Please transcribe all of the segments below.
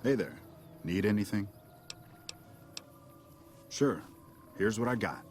Hey there. Need anything? Sure. Here's what I got.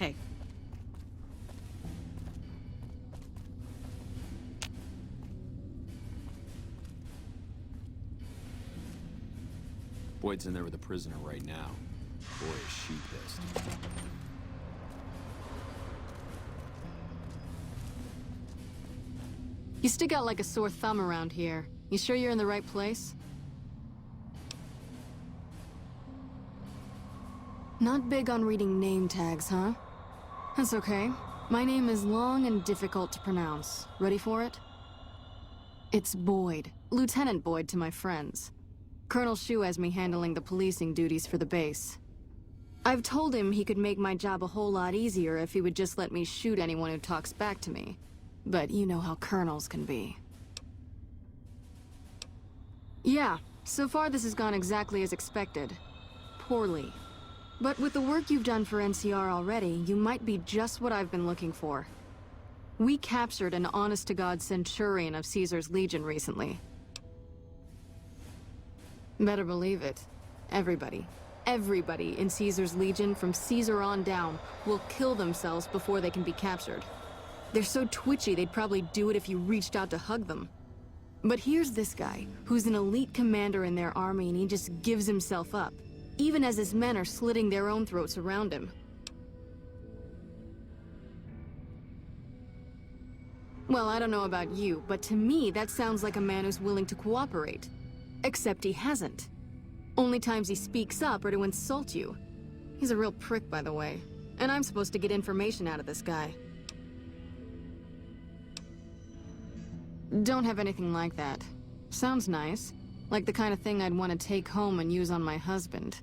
Hey. Boyd's in there with a prisoner right now. Boy, is she pissed. You stick out like a sore thumb around here. You sure you're in the right place? Not big on reading name tags, huh? That's okay. My name is long and difficult to pronounce. Ready for it? It's Boyd. Lieutenant Boyd to my friends. Colonel Shu has me handling the policing duties for the base. I've told him he could make my job a whole lot easier if he would just let me shoot anyone who talks back to me. But you know how colonels can be. Yeah, so far this has gone exactly as expected. Poorly. But with the work you've done for NCR already, you might be just what I've been looking for. We captured an honest-to-God centurion of Caesar's Legion recently. Better believe it. Everybody in Caesar's Legion from Caesar on down will kill themselves before they can be captured. They're so twitchy they'd probably do it if you reached out to hug them. But here's this guy, who's an elite commander in their army, and he just gives himself up, even as his men are slitting their own throats around him. Well, I don't know about you, but to me that sounds like a man who's willing to cooperate. Except he hasn't. Only times he speaks up are to insult you. He's a real prick, by the way. And I'm supposed to get information out of this guy. Don't have anything like that. Sounds nice. Like the kind of thing I'd want to take home and use on my husband.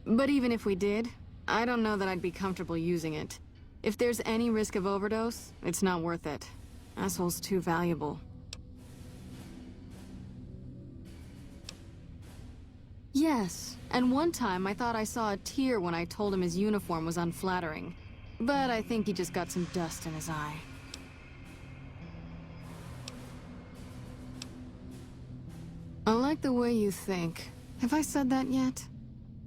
But even if we did, I don't know that I'd be comfortable using it. If there's any risk of overdose, it's not worth it. Asshole's too valuable. Yes, and one time I thought I saw a tear when I told him his uniform was unflattering. But I think he just got some dust in his eye. I like the way you think. Have I said that yet?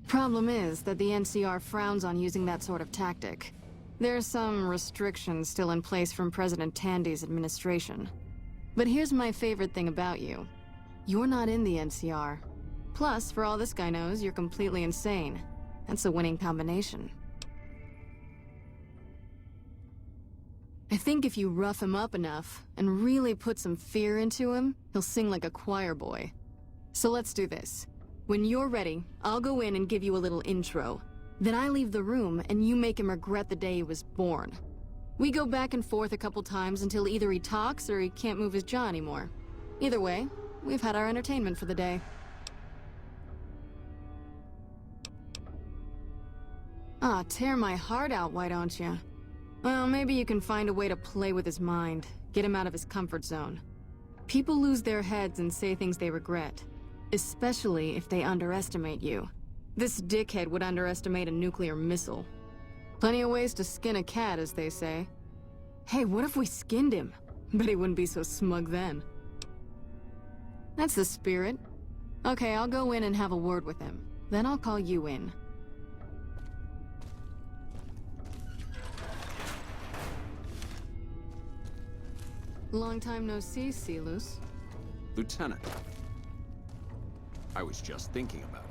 Problem is that the NCR frowns on using that sort of tactic. There are some restrictions still in place from President Tandy's administration. But here's my favorite thing about you. You're not in the NCR. Plus, for all this guy knows, you're completely insane. That's a winning combination. I think if you rough him up enough, and really put some fear into him, he'll sing like a choir boy. So let's do this. When you're ready, I'll go in and give you a little intro. Then I leave the room, and you make him regret the day he was born. We go back and forth a couple times until either he talks or he can't move his jaw anymore. Either way, we've had our entertainment for the day. Ah, tear my heart out, why don't you? Well, maybe you can find a way to play with his mind, get him out of his comfort zone. People lose their heads and say things they regret, especially if they underestimate you. This dickhead would underestimate a nuclear missile. Plenty of ways to skin a cat, as they say. Hey, what if we skinned him? Bet he wouldn't be so smug then. That's the spirit. Okay, I'll go in and have a word with him. Then I'll call you in. Long time no see, Silus. Lieutenant. I was just thinking about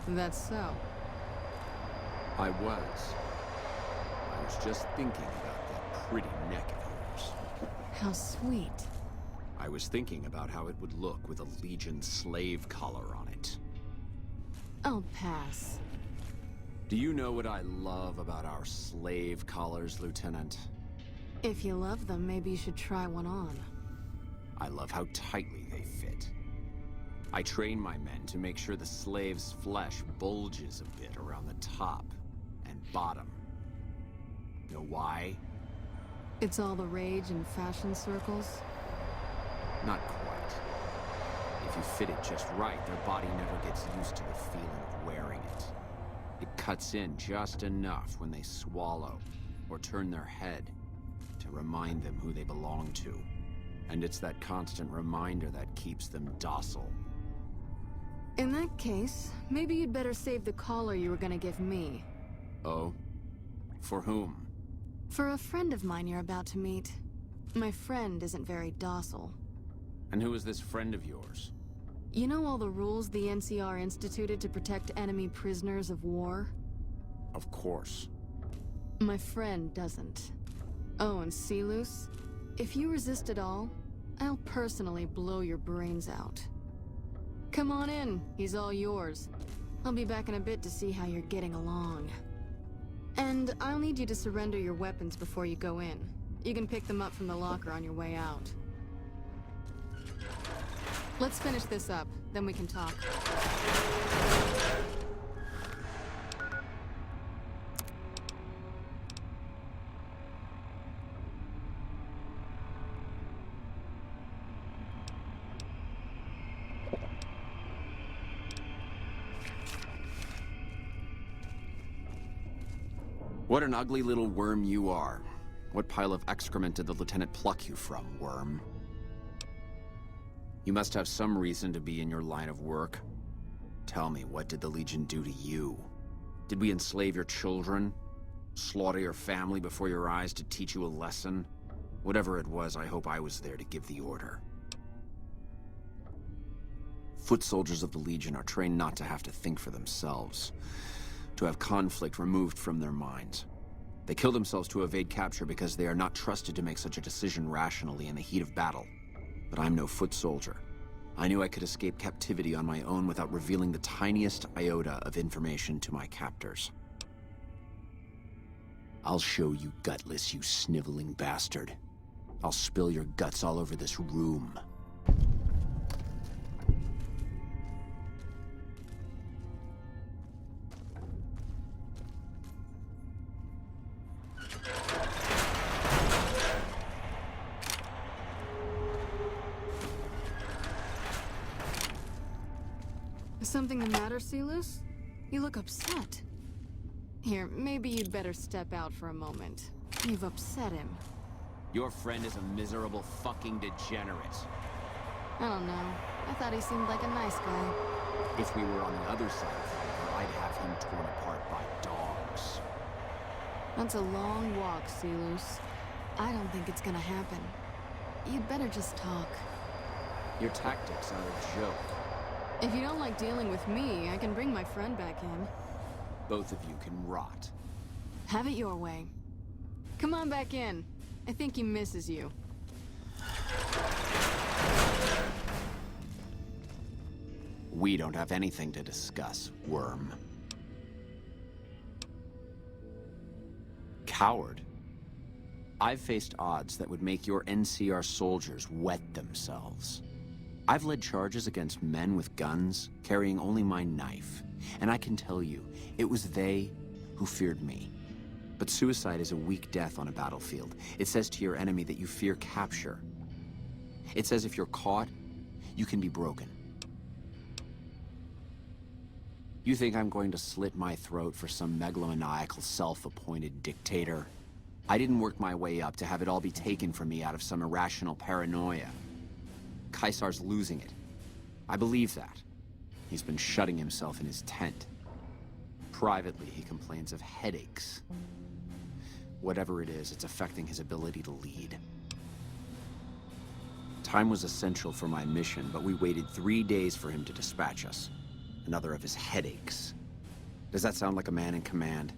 you. That's so. I was just thinking about that pretty neck of yours. How sweet. I was thinking about how it would look with a Legion slave collar on it. I'll pass. Do you know what I love about our slave collars, Lieutenant? If you love them, maybe you should try one on. I love how tightly they fit. I train my men to make sure the slave's flesh bulges a bit around the top and bottom. Know why? It's all the rage in fashion circles? Not quite. If you fit it just right, their body never gets used to the feeling of wearing it. It cuts in just enough when they swallow or turn their head to remind them who they belong to. And it's that constant reminder that keeps them docile. In that case, maybe you'd better save the collar you were gonna give me. Oh? For whom? For a friend of mine you're about to meet. My friend isn't very docile. And who is this friend of yours? You know all the rules the NCR instituted to protect enemy prisoners of war? Of course. My friend doesn't. Oh, and Silus, if you resist at all, I'll personally blow your brains out. Come on in, he's all yours. I'll be back in a bit to see how you're getting along. And I'll need you to surrender your weapons before you go in. You can pick them up from the locker on your way out. Let's finish this up, then we can talk. What an ugly little worm you are. What pile of excrement did the lieutenant pluck you from, worm? You must have some reason to be in your line of work. Tell me, what did the Legion do to you? Did we enslave your children? Slaughter your family before your eyes to teach you a lesson? Whatever it was, I hope I was there to give the order. Foot soldiers of the Legion are trained not to have to think for themselves, to have conflict removed from their minds. They kill themselves to evade capture because they are not trusted to make such a decision rationally in the heat of battle. But I'm no foot soldier. I knew I could escape captivity on my own without revealing the tiniest iota of information to my captors. I'll show you gutless, you sniveling bastard. I'll spill your guts all over this room. Is something the matter, Silus? You look upset. Here, maybe you'd better step out for a moment. You've upset him. Your friend is a miserable fucking degenerate. I don't know. I thought he seemed like a nice guy. If we were on the other side of the river, I'd have him torn apart by dogs. That's a long walk, Silus. I don't think it's gonna happen. You'd better just talk. Your tactics are a joke. If you don't like dealing with me, I can bring my friend back in. Both of you can rot. Have it your way. Come on back in. I think he misses you. We don't have anything to discuss, worm. Coward. I've faced odds that would make your NCR soldiers wet themselves. I've led charges against men with guns, carrying only my knife. And I can tell you, it was they who feared me. But suicide is a weak death on a battlefield. It says to your enemy that you fear capture. It says if you're caught, you can be broken. You think I'm going to slit my throat for some megalomaniacal, self-appointed dictator? I didn't work my way up to have it all be taken from me out of some irrational paranoia. Caesar's losing it. I believe that. He's been shutting himself in his tent. Privately, he complains of headaches. Whatever it is, it's affecting his ability to lead. Time was essential for my mission, but we waited 3 days for him to dispatch us. Another of his headaches. Does that sound like a man in command?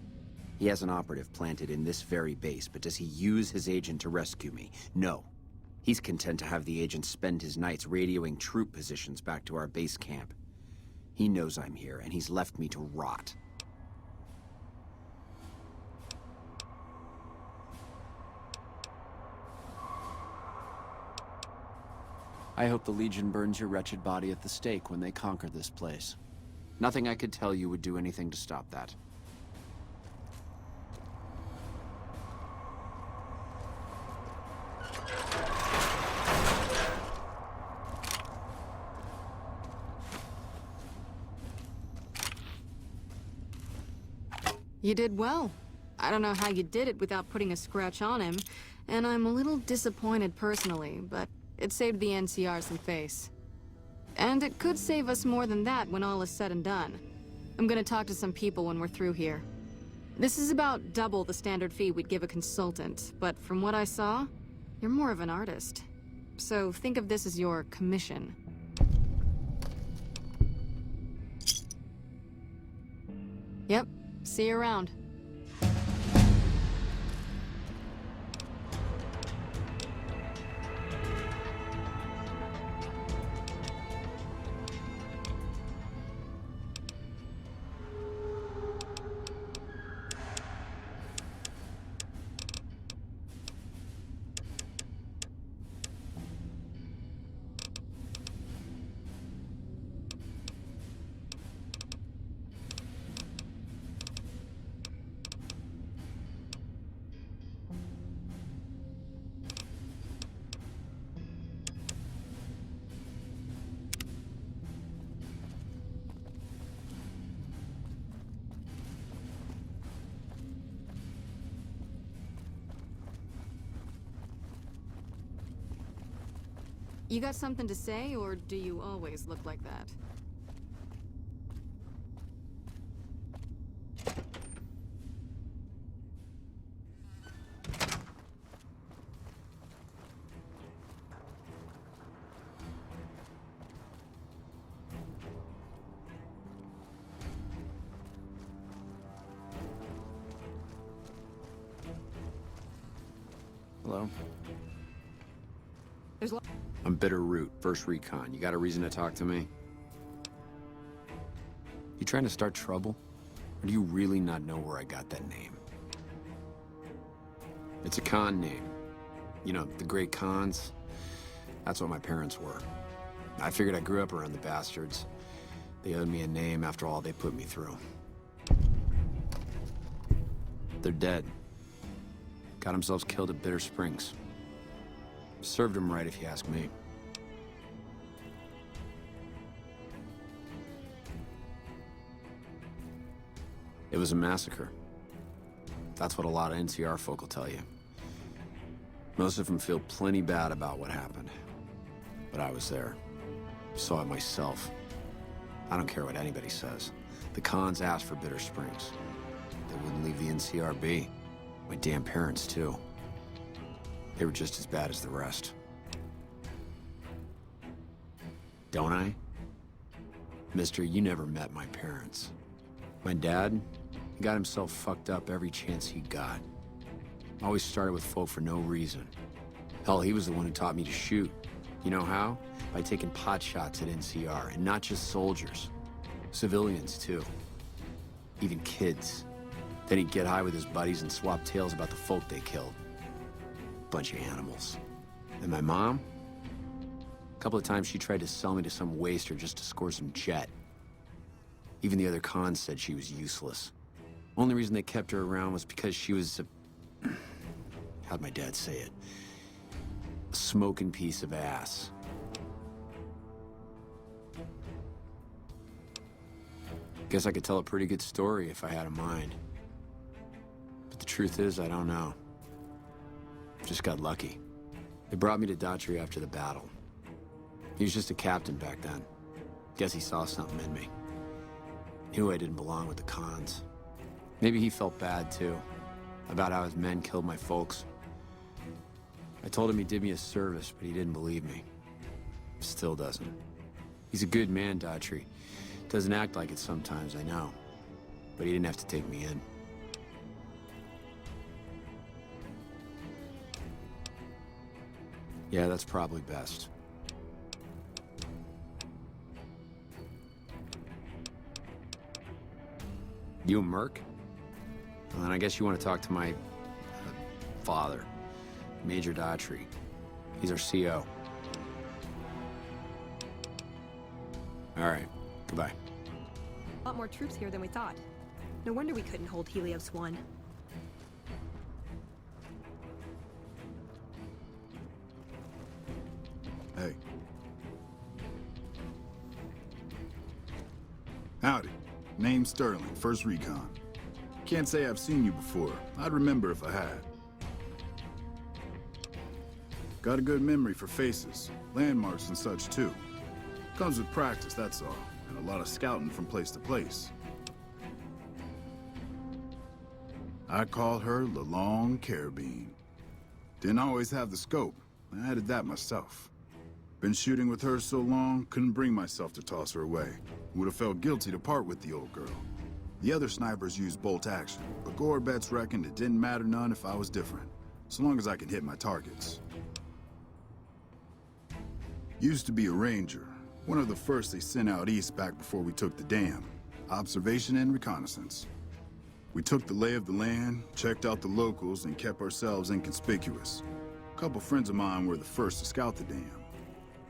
He has an operative planted in this very base, but does he use his agent to rescue me? No. He's content to have the agent spend his nights radioing troop positions back to our base camp. He knows I'm here, and he's left me to rot. I hope the Legion burns your wretched body at the stake when they conquer this place. Nothing I could tell you would do anything to stop that. You did well. I don't know how you did it without putting a scratch on him, and I'm a little disappointed personally, but it saved the NCR some face. And it could save us more than that when all is said and done. I'm gonna talk to some people when we're through here. This is about double the standard fee we'd give a consultant, but from what I saw, you're more of an artist. So think of this as your commission. Yep, see you around. You got something to say, or do you always look like that? Hello? There's I'm Bitter Root, First Recon. You got a reason to talk to me? You trying to start trouble? Or do you really not know where I got that name? It's a con name. You know, the great cons? That's what my parents were. I figured I grew up around the bastards. They owed me a name after all they put me through. They're dead. Got themselves killed at Bitter Springs. Served them right, if you ask me. It was a massacre. That's what a lot of NCR folk will tell you. Most of them feel plenty bad about what happened. But I was there. Saw it myself. I don't care what anybody says. The cons asked for Bitter Springs. They wouldn't leave the NCR be. My damn parents, too. They were just as bad as the rest. Don't I? Mister, you never met my parents. My dad, he got himself fucked up every chance he got. Always started with folk for no reason. Hell, he was the one who taught me to shoot. You know how? By taking pot shots at NCR, and not just soldiers. Civilians, too. Even kids. Then he'd get high with his buddies and swap tales about the folk they killed. Bunch of animals. And my mom? A couple of times she tried to sell me to some waster just to score some jet. Even the other cons said she was useless. Only reason they kept her around was because she was a... how'd my dad say it? A smoking piece of ass. Guess I could tell a pretty good story if I had a mind. But the truth is, I don't know. Just got lucky. They brought me to Daughtry after the battle. He was just a captain back then. Guess he saw something in me. Knew I didn't belong with the cons. Maybe he felt bad, too, about how his men killed my folks. I told him he did me a service, but he didn't believe me. Still doesn't. He's a good man, Daughtry. Doesn't act like it sometimes, I know. But he didn't have to take me in. Yeah, that's probably best. You a merc? Well, then I guess you want to talk to my... father, Major Daughtry. He's our CO. All right, goodbye. A lot more troops here than we thought. No wonder we couldn't hold Helios 1. Hey. Howdy. Name's Sterling, First Recon. Can't say I've seen you before. I'd remember if I had. Got a good memory for faces, landmarks and such too. Comes with practice, that's all, and a lot of scouting from place to place. I call her the Long Carabine. Didn't always have the scope. I added that myself. Been shooting with her so long, couldn't bring myself to toss her away. Would have felt guilty to part with the old girl. The other snipers used bolt action, but Gorbets reckoned it didn't matter none if I was different, so long as I could hit my targets. Used to be a ranger, one of the first they sent out east back before we took the dam. Observation and reconnaissance. We took the lay of the land, checked out the locals, and kept ourselves inconspicuous. A couple friends of mine were the first to scout the dam.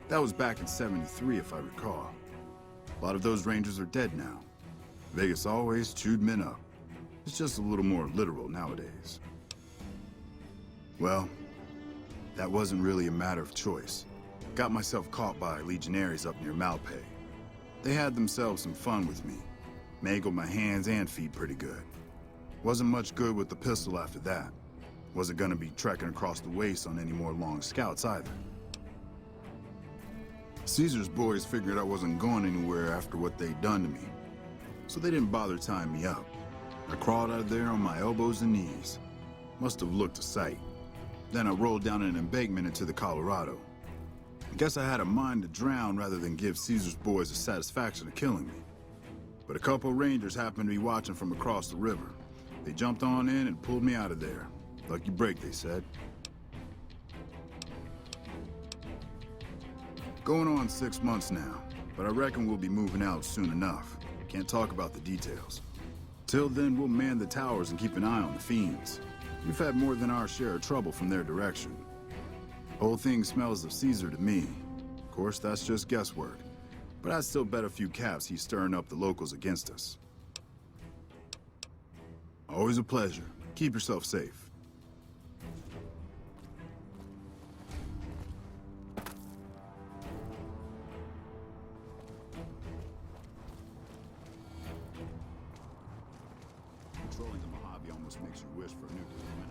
That was back in '73, if I recall. A lot of those rangers are dead now. Vegas always chewed men up. It's just a little more literal nowadays. Well, that wasn't really a matter of choice. Got myself caught by legionaries up near Malpay. They had themselves some fun with me. Mangled my hands and feet pretty good. Wasn't much good with the pistol after that. Wasn't gonna be trekking across the waste on any more long scouts either. Caesar's boys figured I wasn't going anywhere after what they'd done to me, so they didn't bother tying me up. I crawled out of there on my elbows and knees. Must have looked a sight. Then I rolled down an embankment into the Colorado. I guess I had a mind to drown rather than give Caesar's boys the satisfaction of killing me. But a couple rangers happened to be watching from across the river. They jumped on in and pulled me out of there. Lucky break, they said. Going on 6 months now, but I reckon we'll be moving out soon enough. Can't talk about the details. Till then, we'll man the towers and keep an eye on the fiends. We've had more than our share of trouble from their direction. Whole thing smells of Caesar to me. Of course, that's just guesswork. But I'd still bet a few caps he's stirring up the locals against us. Always a pleasure. Keep yourself safe. Controlling the Mojave almost makes you wish for a new deployment.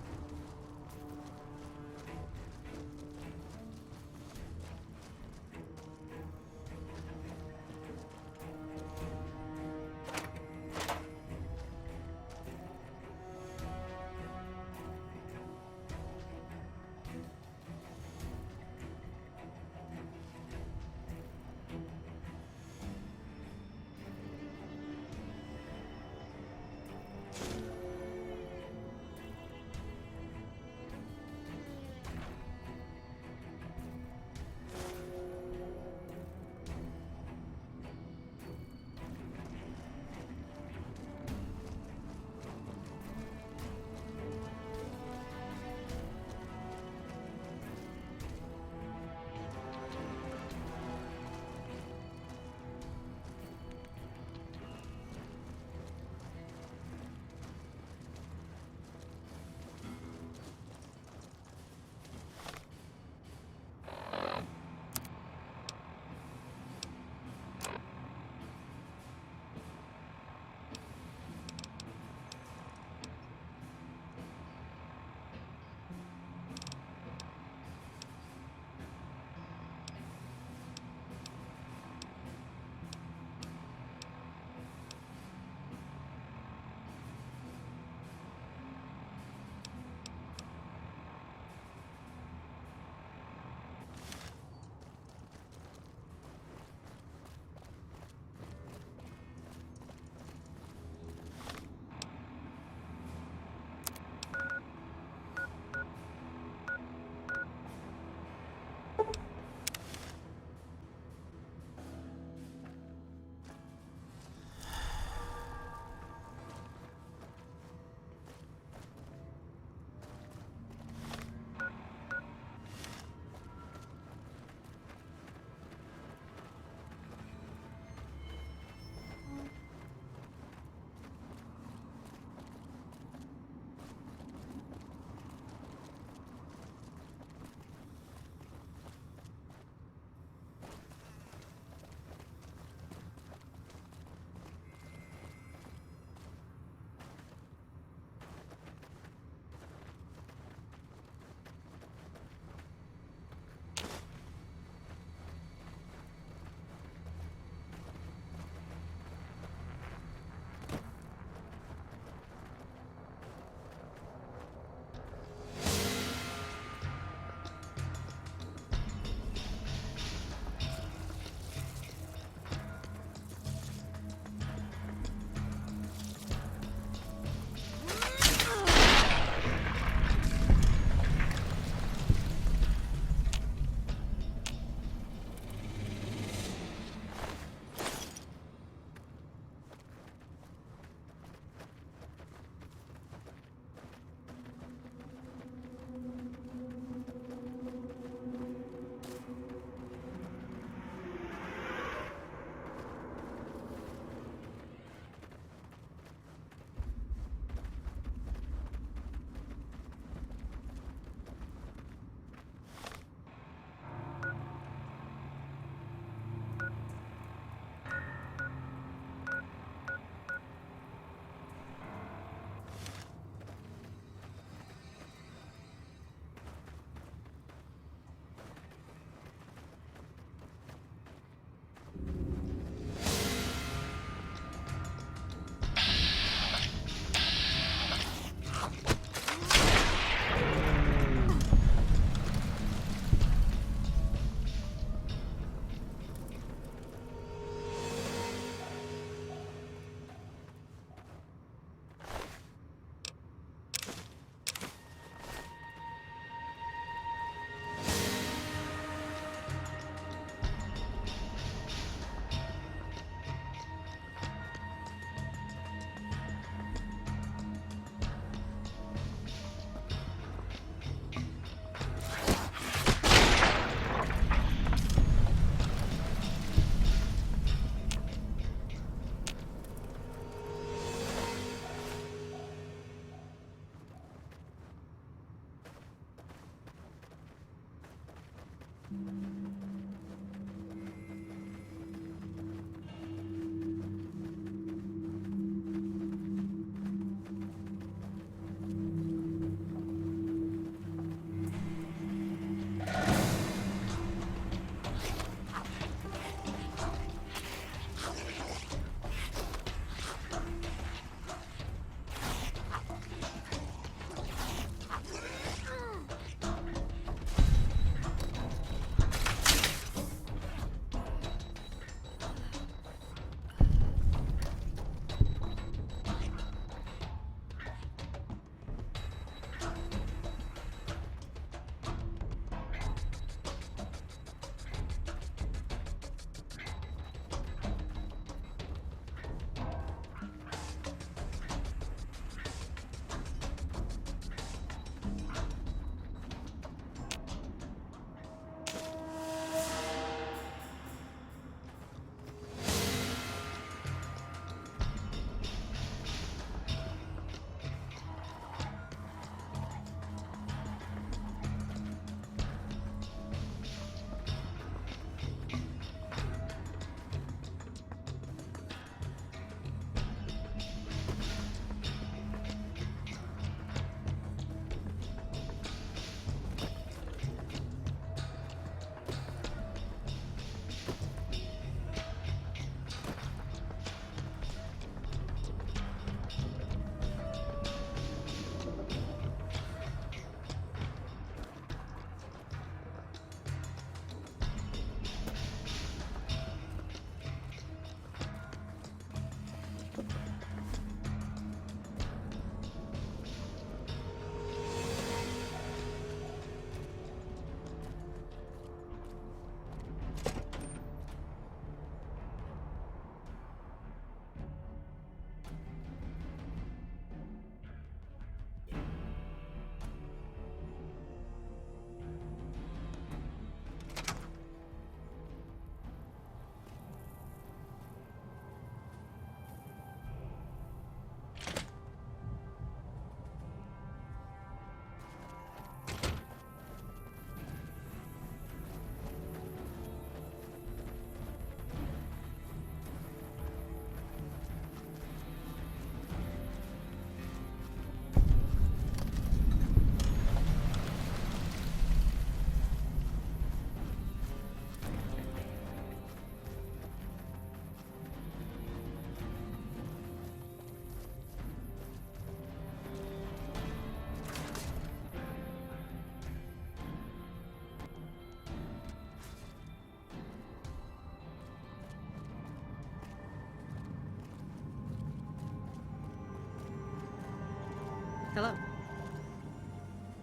Hello.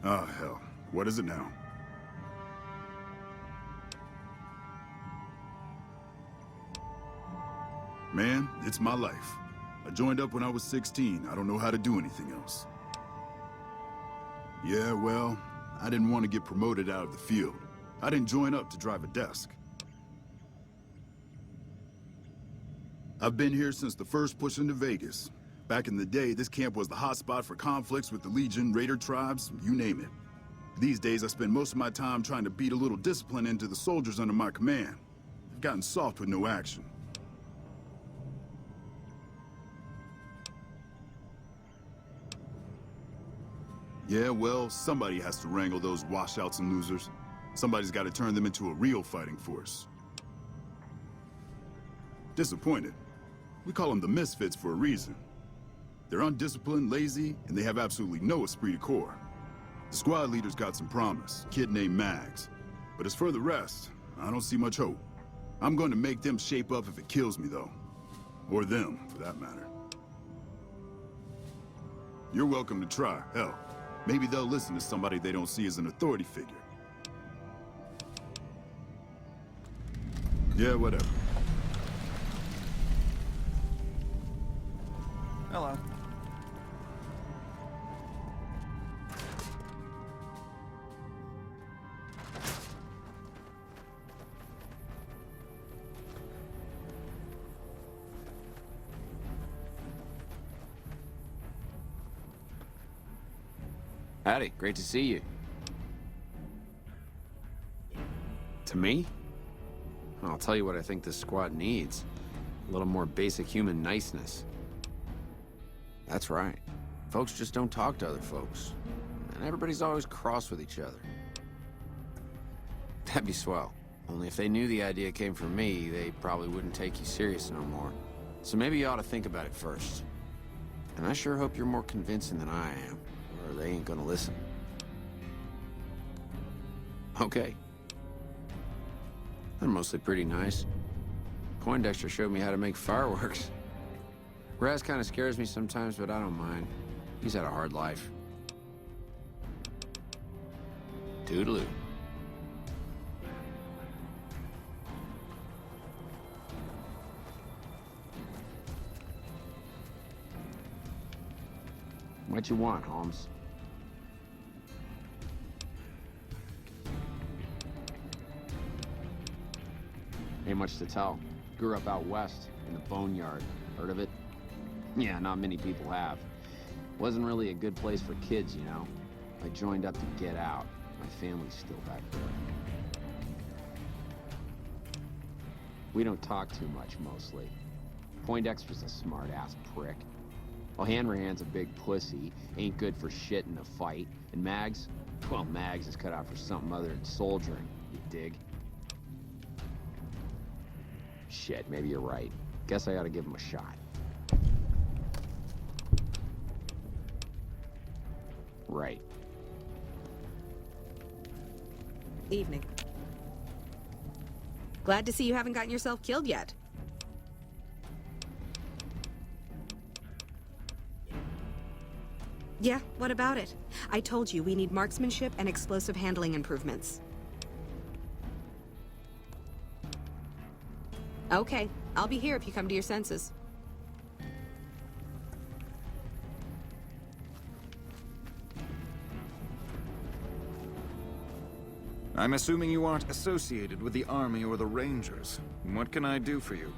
Oh, hell. What is it now? Man, it's my life. I joined up when I was 16. I don't know how to do anything else. Yeah, well, I didn't want to get promoted out of the field. I didn't join up to drive a desk. I've been here since the first push into Vegas. Back in the day, this camp was the hotspot for conflicts with the Legion, Raider tribes, you name it. These days, I spend most of my time trying to beat a little discipline into the soldiers under my command. I've gotten soft with no action. Yeah, well, somebody has to wrangle those washouts and losers. Somebody's got to turn them into a real fighting force. Disappointed. We call them the Misfits for a reason. They're undisciplined, lazy, and they have absolutely no esprit de corps. The squad leader's got some promise, kid named Mags. But as for the rest, I don't see much hope. I'm going to make them shape up if it kills me, though. Or them, for that matter. You're welcome to try, hell. Maybe they'll listen to somebody they don't see as an authority figure. Yeah, whatever. Hello. Howdy, great to see you. To me? I'll tell you what I think this squad needs. A little more basic human niceness. That's right. Folks just don't talk to other folks. And everybody's always cross with each other. That'd be swell. Only if they knew the idea came from me, they probably wouldn't take you serious no more. So maybe you ought to think about it first. And I sure hope you're more convincing than I am, or they ain't gonna listen. Okay. They're mostly pretty nice. Poindexter showed me how to make fireworks. Raz kind of scares me sometimes, but I don't mind. He's had a hard life. Toodaloo. What you want, Holmes? Ain't much to tell. Grew up out west, in the Boneyard. Heard of it? Yeah, not many people have. Wasn't really a good place for kids, you know. I joined up to get out. My family's still back there. We don't talk too much, mostly. Poindexter's a smart-ass prick. Well, Hanrahan's a big pussy, ain't good for shit in a fight. And Mags? Well, Mags is cut out for something other than soldiering, you dig? Shit, maybe you're right. Guess I ought to give him a shot. Right. Evening. Glad to see you haven't gotten yourself killed yet. Yeah, what about it? I told you we need marksmanship and explosive handling improvements. Okay, I'll be here if you come to your senses. I'm assuming you aren't associated with the Army or the Rangers. What can I do for you?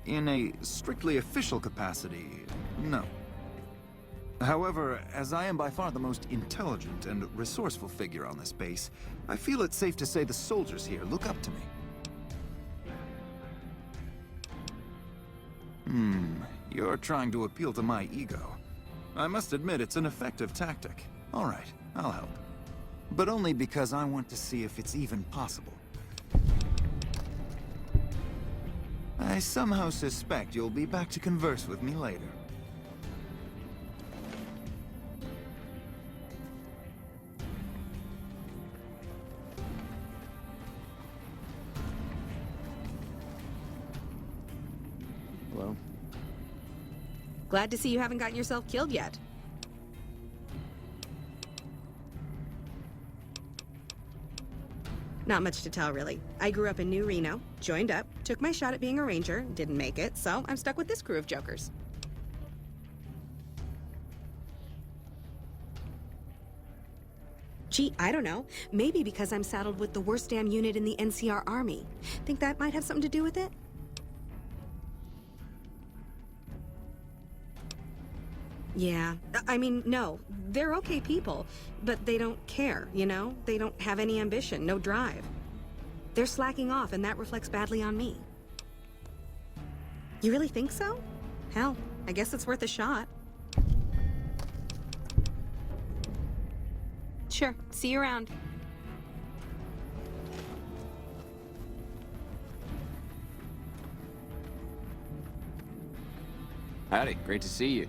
In a strictly official capacity, no. However, as I am by far the most intelligent and resourceful figure on this base, I feel it's safe to say the soldiers here look up to me. You're trying to appeal to my ego. I must admit it's an effective tactic. All right, I'll help. But only because I want to see if it's even possible. I somehow suspect you'll be back to converse with me later. Hello? Glad to see you haven't gotten yourself killed yet. Not much to tell, really. I grew up in New Reno, joined up, took my shot at being a ranger, didn't make it, so I'm stuck with this crew of jokers. Gee, I don't know. Maybe because I'm saddled with the worst damn unit in the NCR Army. Think that might have something to do with it? Yeah, I mean, no, they're okay people, but they don't care, you know? They don't have any ambition, no drive. They're slacking off, and that reflects badly on me. You really think so? Hell, I guess it's worth a shot. Sure, see you around. Howdy, great to see you.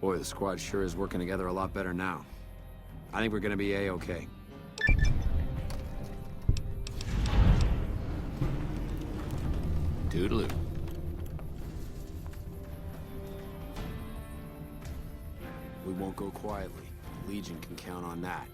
Boy, the squad sure is working together a lot better now. I think we're gonna be A-okay. Toodaloo. We won't go quietly. The Legion can count on that.